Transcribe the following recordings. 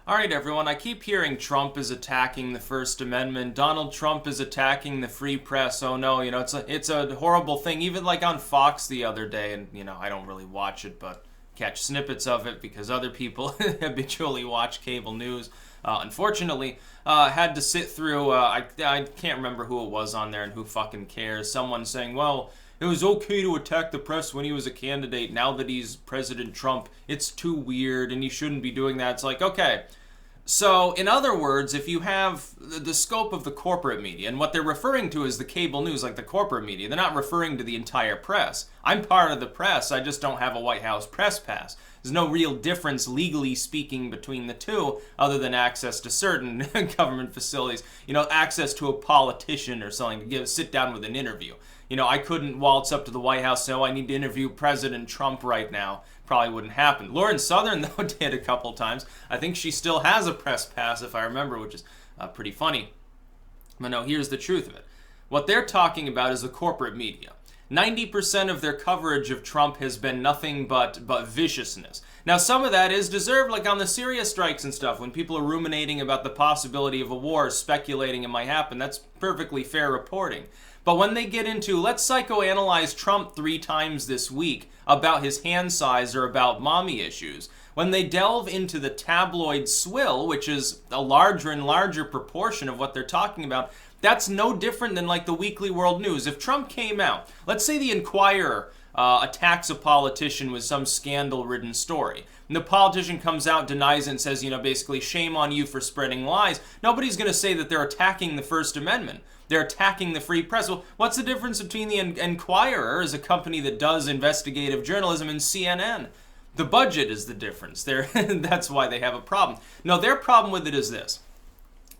All right, everyone, I keep hearing Trump is attacking the First Amendment. Donald Trump is attacking the free press. Oh no, it's a horrible thing. Even like on Fox the other day, and I don't really watch it, but catch snippets of it because other people habitually watch cable news. Unfortunately, had to sit through, I can't remember who it was on there and who fucking cares. Someone saying, well, it was okay to attack the press when he was a candidate. Now that he's President Trump, it's too weird and he shouldn't be doing that. It's like, okay. So, in other words, if you have the scope of the corporate media, and what they're referring to is the cable news, like the corporate media, they're not referring to the entire press. I'm part of the press, I just don't have a White House press pass. There's no real difference, legally speaking, between the two, other than access to certain government facilities. Access to a politician or something to sit down with an interview. I couldn't waltz up to the White House and say, oh, I need to interview President Trump right now. Probably wouldn't happen. Lauren Southern, though, did a couple times. I think she still has a press pass, if I remember, which is pretty funny. But no, here's the truth of it. What they're talking about is the corporate media. 90% of their coverage of Trump has been nothing but viciousness. Now, some of that is deserved, like on the Syria strikes and stuff, when people are ruminating about the possibility of a war, speculating it might happen. That's perfectly fair reporting. But when they get into, let's psychoanalyze Trump 3 times this week about his hand size or about mommy issues, when they delve into the tabloid swill, which is a larger and larger proportion of what they're talking about, that's no different than like the Weekly World News. If Trump came out, let's say the Inquirer attacks a politician with some scandal-ridden story, and the politician comes out, denies it, and says, basically, shame on you for spreading lies. Nobody's going to say that they're attacking the First Amendment. They're attacking the free press. Well, what's the difference between the Inquirer as a company that does investigative journalism and CNN? The budget is the difference. That's why they have a problem. No, their problem with it is this.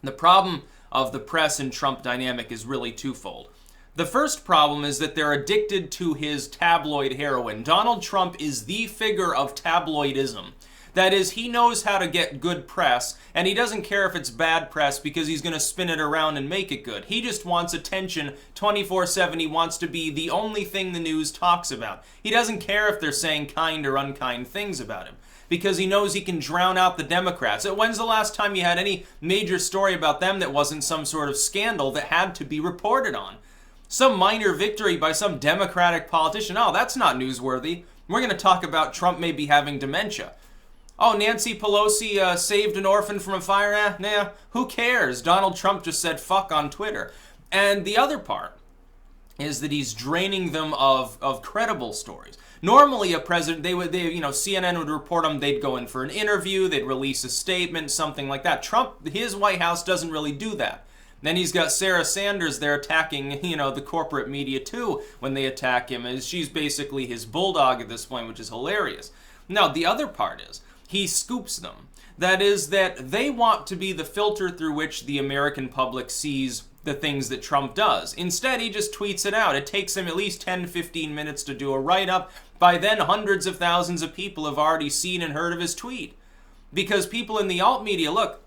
The problem of the press and Trump dynamic is really twofold. The first problem is that they're addicted to his tabloid heroin. Donald Trump is the figure of tabloidism. That is, he knows how to get good press, and he doesn't care if it's bad press because he's going to spin it around and make it good. He just wants attention 24/7. He wants to be the only thing the news talks about. He doesn't care if they're saying kind or unkind things about him because he knows he can drown out the Democrats. When's the last time you had any major story about them that wasn't some sort of scandal that had to be reported on? Some minor victory by some Democratic politician. Oh, that's not newsworthy. We're going to talk about Trump maybe having dementia. Oh, Nancy Pelosi saved an orphan from a fire? Nah, who cares? Donald Trump just said fuck on Twitter. And the other part is that he's draining them of credible stories. Normally, a president, CNN would report them, they'd go in for an interview, they'd release a statement, something like that. Trump, his White House doesn't really do that. Then he's got Sarah Sanders there attacking, the corporate media too when they attack him. And she's basically his bulldog at this point, which is hilarious. Now, the other part is, he scoops them. That is that they want to be the filter through which the American public sees the things that Trump does. Instead, he just tweets it out. It takes him at least 10-15 minutes to do a write-up. By then, hundreds of thousands of people have already seen and heard of his tweet. Because people in the alt media, look,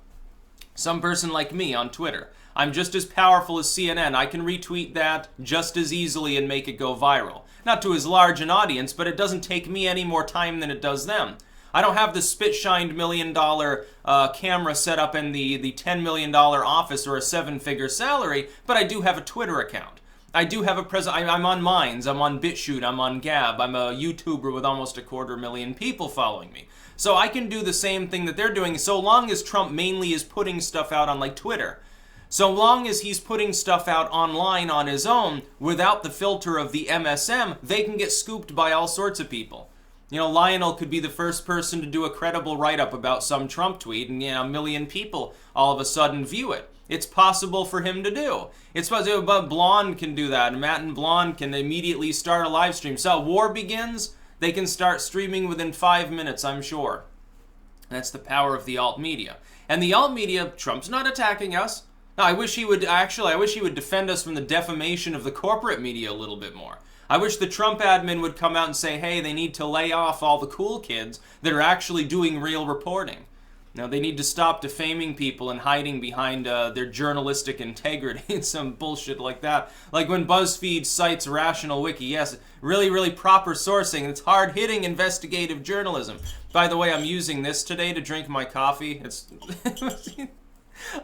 some person like me on Twitter, I'm just as powerful as CNN. I can retweet that just as easily and make it go viral. Not to as large an audience, but it doesn't take me any more time than it does them. I don't have the spit-shined $1 million camera set up in the $10 million office or a 7-figure salary, but I do have a Twitter account. I do have I'm on Minds, I'm on BitChute, I'm on Gab, I'm a YouTuber with almost 250,000 people following me. So I can do the same thing that they're doing so long as Trump mainly is putting stuff out on like Twitter. So long as he's putting stuff out online on his own without the filter of the MSM, they can get scooped by all sorts of people. Lionel could be the first person to do a credible write-up about some Trump tweet, and 1 million people all of a sudden view it. It's possible for him to do. It's possible, but Blonde can do that, and Matt and Blonde can immediately start a live stream. So war begins, they can start streaming within 5 minutes, I'm sure. That's the power of the alt media. And the alt media, Trump's not attacking us. No, I wish he would defend us from the defamation of the corporate media a little bit more. I wish the Trump admin would come out and say, hey, they need to lay off all the cool kids that are actually doing real reporting. Now, they need to stop defaming people and hiding behind their journalistic integrity and some bullshit like that. Like when BuzzFeed cites Rational Wiki. Yes, really, really proper sourcing. It's hard-hitting investigative journalism. By the way, I'm using this today to drink my coffee. It's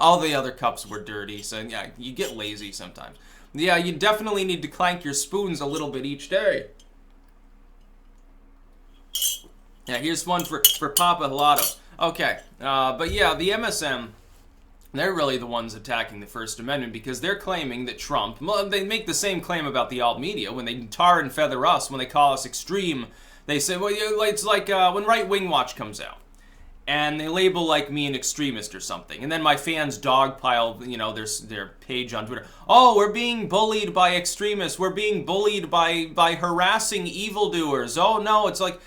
all the other cups were dirty, so yeah, you get lazy sometimes. Yeah, you definitely need to clank your spoons a little bit each day. Yeah, here's one for Papa Helado. Okay, but yeah, the MSM, they're really the ones attacking the First Amendment because they're claiming that Trump, well, they make the same claim about the alt media when they tar and feather us, when they call us extreme. They say, well, it's like when Right Wing Watch comes out and they label like me an extremist or something, and then my fans dogpile, you know, their page on Twitter. Oh, we're being bullied by extremists. We're being bullied by harassing evildoers. Oh no, it's like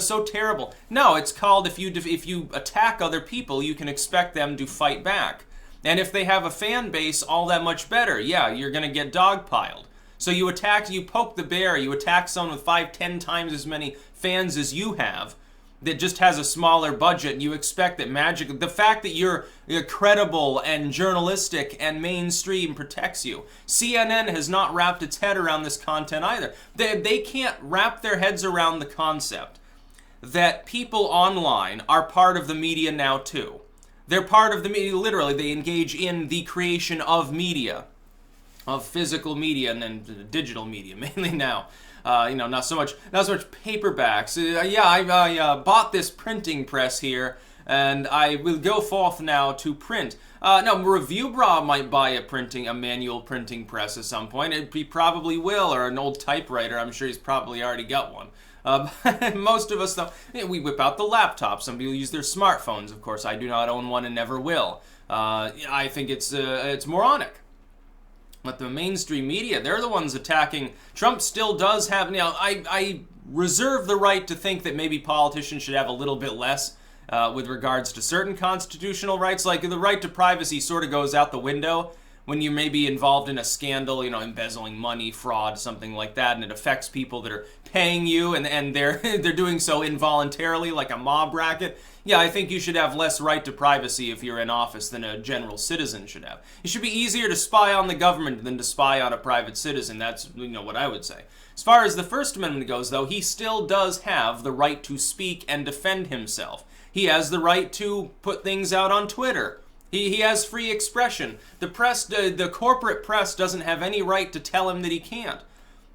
so terrible. No, it's called if you attack other people, you can expect them to fight back. And if they have a fan base, all that much better. Yeah, you're gonna get dogpiled. So you poke the bear, you attack someone with 5-10 times as many fans as you have, that just has a smaller budget, and you expect that the fact that you're credible and journalistic and mainstream protects you. CNN has not wrapped its head around this content either. They can't wrap their heads around the concept that people online are part of the media now too. They're part of the media, literally. They engage in the creation of media, of physical media and then digital media, mainly now. Not so much paperbacks. I bought this printing press here, and I will go forth now to print. No, Review Bra might buy a manual printing press at some point. He probably will, or an old typewriter. I'm sure he's probably already got one. Most of us, though, we whip out the laptop. Some people use their smartphones. Of course, I do not own one and never will. I think it's moronic. But the mainstream media, they're the ones attacking. Trump still does have, I reserve the right to think that maybe politicians should have a little bit less with regards to certain constitutional rights. Like the right to privacy sort of goes out the window when you may be involved in a scandal, embezzling money, fraud, something like that, and it affects people that are paying you and they're doing so involuntarily like a mob racket. Yeah, I think you should have less right to privacy if you're in office than a general citizen should have. It should be easier to spy on the government than to spy on a private citizen. That's, what I would say. As far as the First Amendment goes, though, he still does have the right to speak and defend himself. He has the right to put things out on Twitter. He has free expression. The press, the corporate press doesn't have any right to tell him that he can't.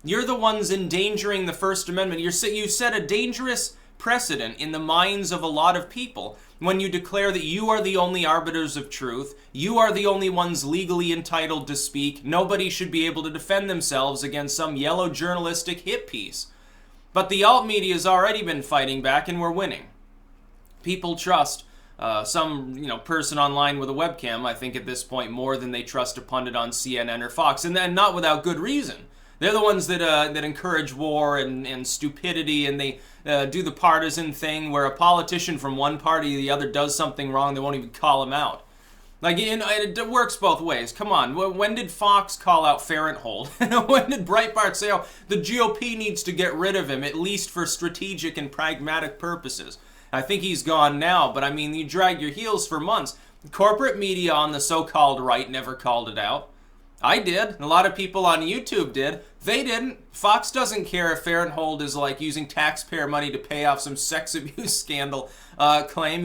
You're the ones endangering the First Amendment. You set a dangerous precedent in the minds of a lot of people when you declare that you are the only arbiters of truth, you are the only ones legally entitled to speak, nobody should be able to defend themselves against some yellow journalistic hit piece. But the alt media has already been fighting back and we're winning. People trust some person online with a webcam, I think at this point, more than they trust a pundit on CNN or Fox, and then not without good reason. They're the ones that encourage war and stupidity, and they do the partisan thing where a politician from one party or the other does something wrong, they won't even call him out. Like, it works both ways. Come on, when did Fox call out Farenthold? When did Breitbart say, oh, the GOP needs to get rid of him, at least for strategic and pragmatic purposes? I think he's gone now, but I mean, you drag your heels for months. Corporate media on the so-called right never called it out. I did. A lot of people on YouTube did. They didn't. Fox doesn't care if Farenthold is like using taxpayer money to pay off some sex abuse scandal claim,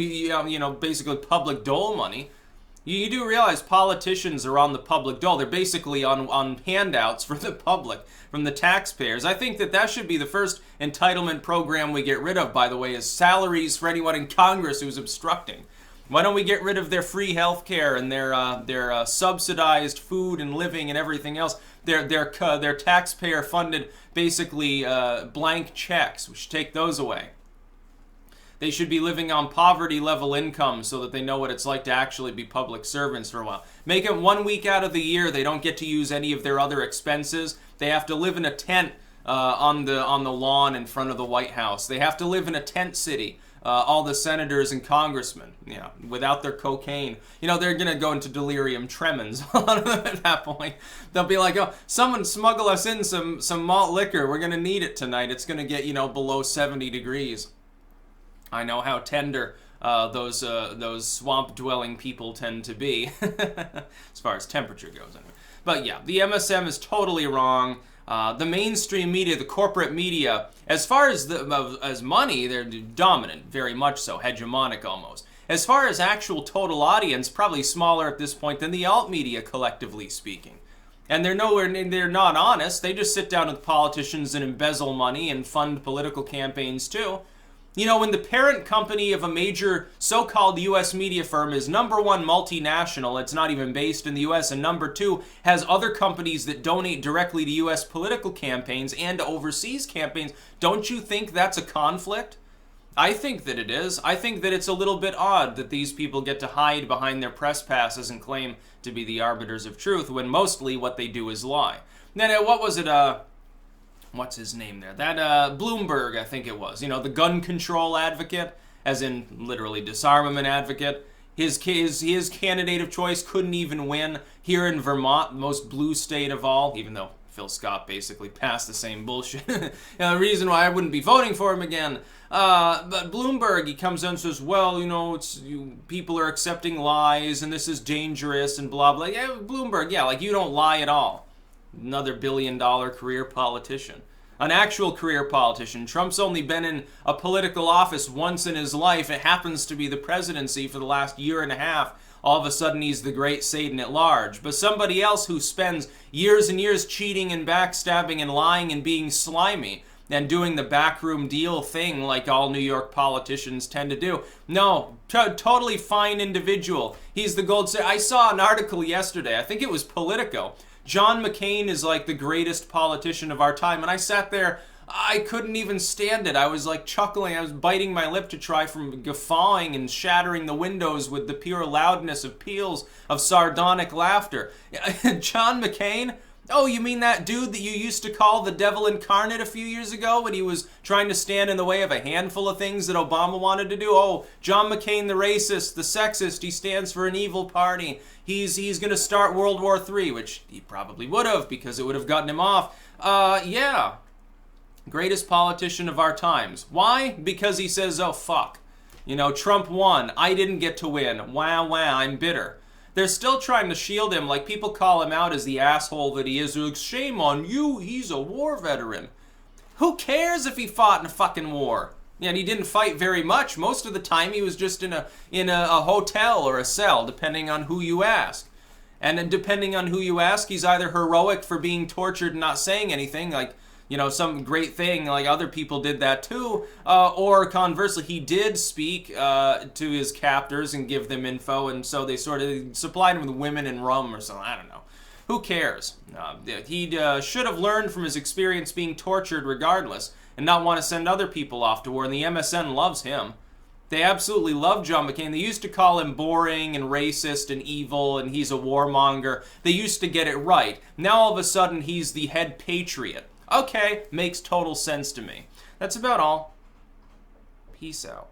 basically public dole money. You do realize politicians are on the public dole. They're basically on handouts for the public from the taxpayers. I think that should be the first entitlement program we get rid of, by the way, is salaries for anyone in Congress who's obstructing. Why don't we get rid of their free health care and their subsidized food and living and everything else? Their taxpayer-funded, basically, blank checks. We should take those away. They should be living on poverty-level income so that they know what it's like to actually be public servants for a while. Make it 1 week out of the year they don't get to use any of their other expenses. They have to live in a tent on the lawn in front of the White House. They have to live in a tent city. All the senators and congressmen, without their cocaine. They're going to go into delirium tremens at that point. They'll be like, oh, someone smuggle us in some malt liquor. We're going to need it tonight. It's going to get, below 70 degrees. I know how tender those swamp-dwelling people tend to be, as far as temperature goes, anyway. But yeah, the MSM is totally wrong. The mainstream media, the corporate media, as far as as money, they're dominant, very much so, hegemonic almost. As far as actual total audience, probably smaller at this point than the alt media, collectively speaking. And they're not honest. They just sit down with politicians and embezzle money and fund political campaigns too. You know, when the parent company of a major so-called U.S. media firm is number one multinational, it's not even based in the U.S., and number two has other companies that donate directly to U.S. political campaigns and overseas campaigns, don't you think that's a conflict? I think that it is. I think that it's a little bit odd that these people get to hide behind their press passes and claim to be the arbiters of truth when mostly what they do is lie. Then what was it, what's his name there? That Bloomberg, I think it was. You know, the gun control advocate, as in literally disarmament advocate. His candidate of choice couldn't even win here in Vermont, the most blue state of all, even though Phil Scott basically passed the same bullshit. The reason why I wouldn't be voting for him again. But Bloomberg, he comes in and says, well, you know, people are accepting lies and this is dangerous and blah, blah. Yeah, Bloomberg, yeah, like you don't lie at all. Another billion-dollar career politician. An actual career politician. Trump's only been in a political office once in his life. It happens to be the presidency for the last year and a half. All of a sudden he's the great Satan at large. But somebody else who spends years and years cheating and backstabbing and lying and being slimy and doing the backroom deal thing like all New York politicians tend to do. No, totally fine individual. He's the gold standard. I saw an article yesterday, I think it was Politico. John McCain is like the greatest politician of our time. And I sat there, I couldn't even stand it. I was like chuckling. I was biting my lip to try from guffawing and shattering the windows with the pure loudness of peals of sardonic laughter. John McCain? Oh, you mean that dude that you used to call the devil incarnate a few years ago when he was trying to stand in the way of a handful of things that Obama wanted to do? Oh, John McCain, the racist, the sexist, he stands for an evil party. He's going to start World War III, which he probably would have because it would have gotten him off. Yeah. Greatest politician of our times. Why? Because he says, oh, fuck. You know, Trump won. I didn't get to win. Wah, wah, I'm bitter. They're still trying to shield him, like people call him out as the asshole that he is. Like, shame on you, he's a war veteran. Who cares if he fought in a fucking war? Yeah, and he didn't fight very much. Most of the time he was just in a hotel or a cell, depending on who you ask. And then depending on who you ask, he's either heroic for being tortured and not saying anything, like, you know, some great thing, like other people did that too, or conversely, he did speak to his captors and give them info, and so they sort of supplied him with women and rum or something, I don't know. Who cares? He should have learned from his experience being tortured regardless, and not want to send other people off to war, and the MSN loves him. They absolutely love John McCain. They used to call him boring and racist and evil, and he's a warmonger. They used to get it right. Now all of a sudden, he's the head patriot. Okay, makes total sense to me. That's about all. Peace out.